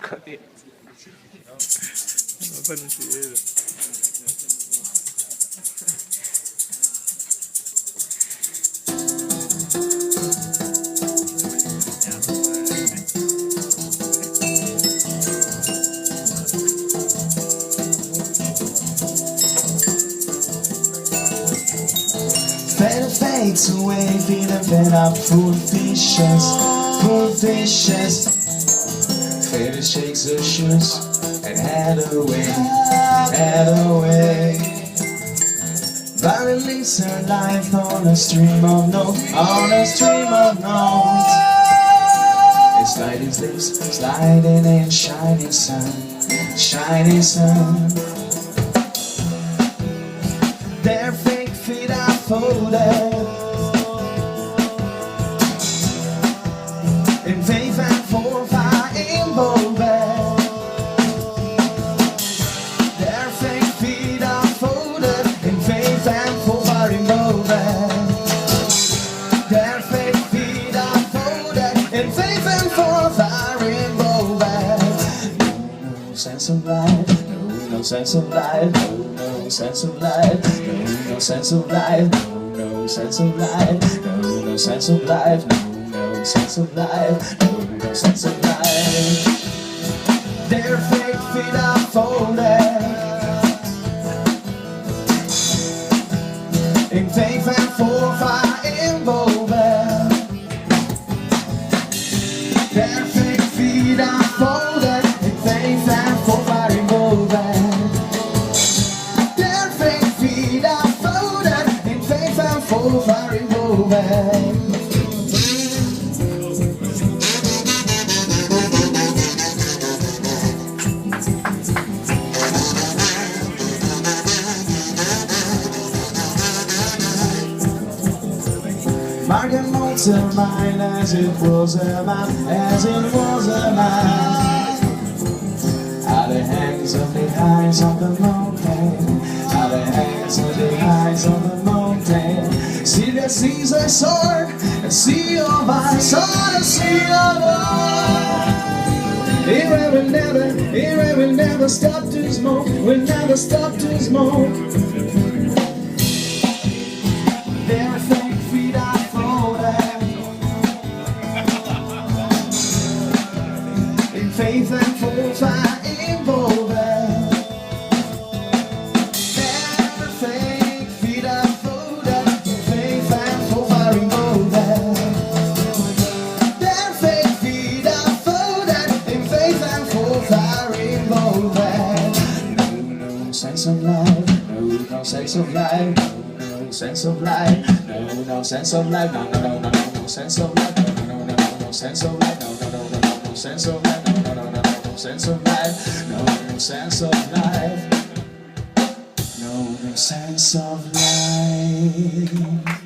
poi non si vede. Fade fades away, feeling fed up, full of fishes, full of fishes. Faded shakes her shoes and head away, head away. Violently her life on a stream of notes, on a stream of notes. And sliding sleeps, sliding in shining sun, shining sun. Their fake feet are folded in faith and forfeit involved. Their fake feet are folded in faith and forfeit involved. Their fake feet are folded in faith and forfeit involved. No sense of life, no sense of life, no sense of life, no sense of life, no sense of life, no sense of life, no sense of life, no sense of life. Their fake feet are folded in faith and forfeit involved. Their fake feet are folded in faith and forfeit involved. Their fake feet are folded in faith and forfeit involved. Mark and Motor mine as it was a man, as it was a man. Out the hands of the eyes of the mountain, out the hands of the eyes of the mountain. See the seas I soar, and see of my sword, and see of all. Here I will never stop to smoke, will never stop to smoke. Their fake feet are folded in faith and forfeit involved. Their fake feet are folded in faith and forfeit involved. Their fake feet are folded in faith and forfeit involved. No sense of life, no sense of life, no sense of life, no sense of life, no sense of life, no sense of life, no sense of life, no sense of life, no sense of life, no sense of life.